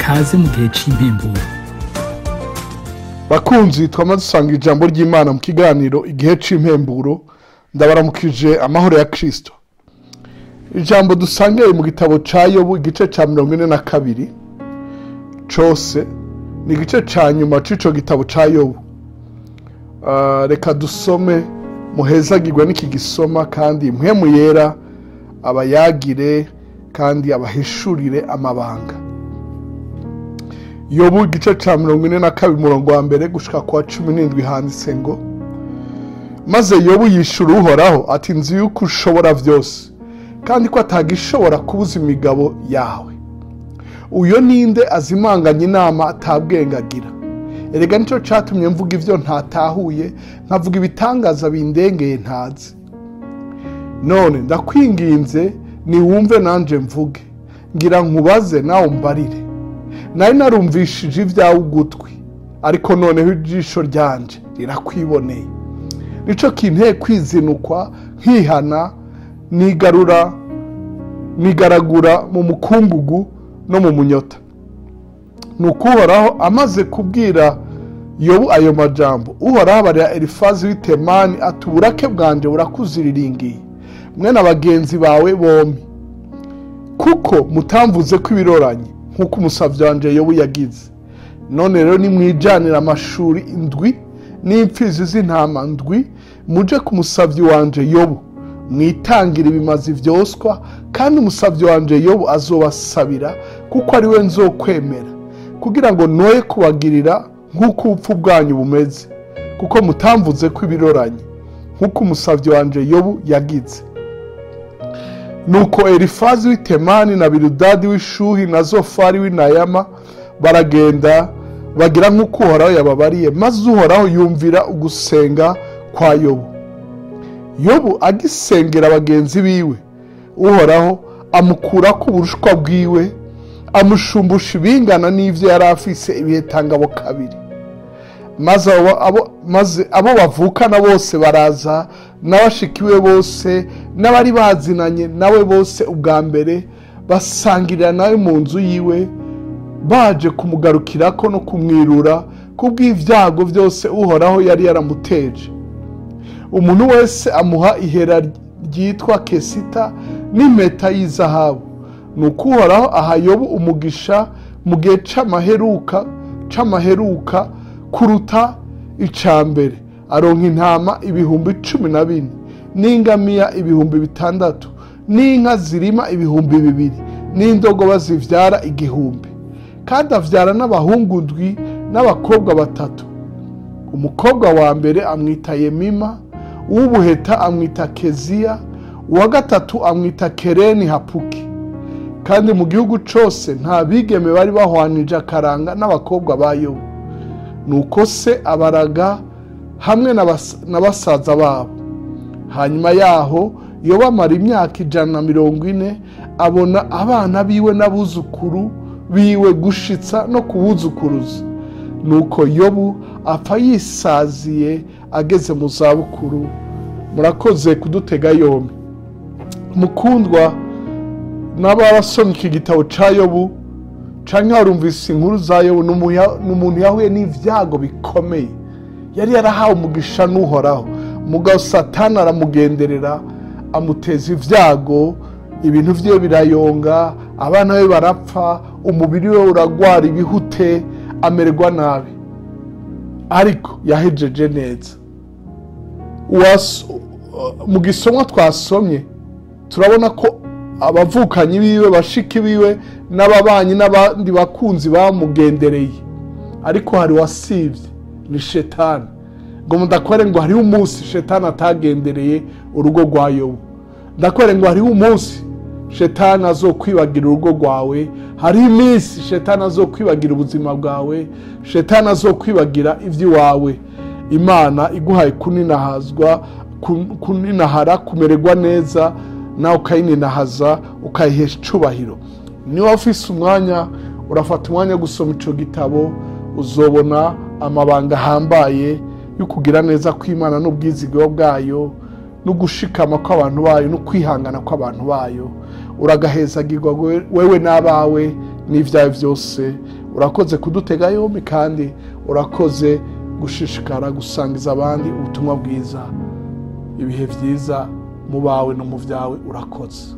kaze mu gihe c'impemburo. Bakunzi twamaze dusanga ijambo ry'Imana mu kiganiro igihe c'impemburo, ndabaramukije amahoro ya Kristo. Ijambo dusangeye mu gitabo ca Yobu igice ca 42 cose ni igice ca nyuma c'ico gitabo ca Yobu. Reka dusome muhezagirwe n'iki gisoma kandi mpwemu yera abayagire kandi abahishurire amabanga. Yobu igice ca 42 murongo wa mbere gushika kwa 17 handitse ngo: maze Yobu yishura Uhoraho ati nzi yuko ushobora vyose kandi ko atagishobora kubuza imigabo yawe. Uyo ninde azimanganya inama atabwengagira? Erega nico catumye mvuga ivyo ntatahuye, nkavuga ibitangaza bindengeye ntazi. None ndakwinginze ni wumve nanje mvuge, ngira nkubaze nawe umbarire. Nari narumvishije ivyawe ugutwi, ariko noneho ijisho ryanje rirakwiboneye. Nico kinteye kwizinukwa nkihana, nigaragura mu mukungugu no mu munyota. Nuko Uhoraho amaze kubwira Yobu ayo majambo, Uhoraho abarira Elifazi w'i Temani ati uburake bwanje burakuziriringiye, mwe na bagenzi bawe bombi, kuko mutamvuze ko ibiroranye nk'uko umusavyi wanje Yobu yagize. None rero nimwijanira amashuri indwi n'impfizi z'intama ndwi, muje ku musavyi wanje Yobu, mwitangira ibimazi vyoswa, kandi umusavyi wanje Yobu azobasabira, kuko ari we nzokwemera, kugira ngo noye kubagirira nk'uko ubupfu bwanyu bumeze, kuko mutamvuze ko ibiroranye nk'uko umusavyi wanje Yobu yagize. Nuko Elifazi w'i Temani na Biludadi w'Ishuhi na Zofari w'i Nayama baragenda bagira nk'uko Uhoraho yababariye, maze Uhoraho yumvira ugusenga kwa Yobu. Yobu agisengera bagenzi biwe, Uhoraho amukurako uburushwa bwiwe, amushumbusha ibingana n'ivyo yari afise ibihetangabo kabiri. Maze abo bavukana bose baraza, n'abashikiwe bose n'abari bazinanye nawe bose ubwa mbere, basangirira nawe mu nzu yiwe, baje kumugarukirako no kumwirura kubw'ivyago vyose Uhoraho yari yaramuteje. Umuntu wese amuha ihera ryitwa kesita n'impeta y'izahabu. Nuko Uhoraho aha Yobu umugisha mu gihe c'amaheruka kuruta icambere. Aronka intama 14,000 n'ingamiya 6,000 n'inka zirima 2,000 n'indogoba zivyara 1,000, kandi avyara n'abahungu ndwi n'abakobwa 3. Umukobwa wa mbere amwita Yemima, uw'ubuheta amwita Keziya, uwa gatatu amwita Kereni Hapuki. Kandi mu gihugu cose nta bigeme bari bahwanije akaranga n'abakobwa ba Yobu. Nuko se abaraga hamwe na basaza babo. Hanyuma yaho Yobu amara imyaka 140, abona abana biwe n'abuzukuru biwe gushitsa no kubuzukuruza. Nuko Yobu apfa yisaziye ageze mu zabukuru. Murakoze kudutega yombi. Mukundwa n'abasomye iki gitabo ca Yobu, canke warumvise inkuru za Yobu, n'umuntu yahuye n'ivyago bikomeye. Yari yarahawe umugisha n'Uhoraho, mugabo Satani aramugenderera, amuteza ivyago, ibintu vyiwe birayonga, abana be barapfa, umubiri we uragwara ibihute, amererwa nabi. Ariko yahejeje neza. Mu gisomwa twasomye turabona ko abavukanyi biwe, bashiki biwe n'ababanyi n'abandi bakunzi bamugendereye, ariko hari wasivye, ni Shetani. Ngo ndakwere ngo hariho umunsi Shetani atagendereye urugo rwa Yobu. Ndakwere ngo hariho umunsi Shetani azokwibagira urugo rwawe, hariho iminsi Shetani azokwibagira ubuzima bwawe, Shetani azokwibagira ivy'iwawe. Imana iguhaye kuninahara, kumererwa neza, nawe ukayininahaza, ukayihesha icubahiro. Niba ufise umwanya, urafata umwanya gusoma ico gitabo, uzobona amabanga ahambaye yo kugira neza kw'Imana n'ubwizigiro bwayo, no gushikama kw'abantu bayo, no kwihangana kw'abantu bayo. Uragahezagirwa wewe n'abawe, n'ivyawe byose. Urakoze kudutega yombi kandi urakoze gushishikara gusangiza abandi ubutumwa bwiza. Ibihe vyiza mu bawe no mu vyawe urakoze.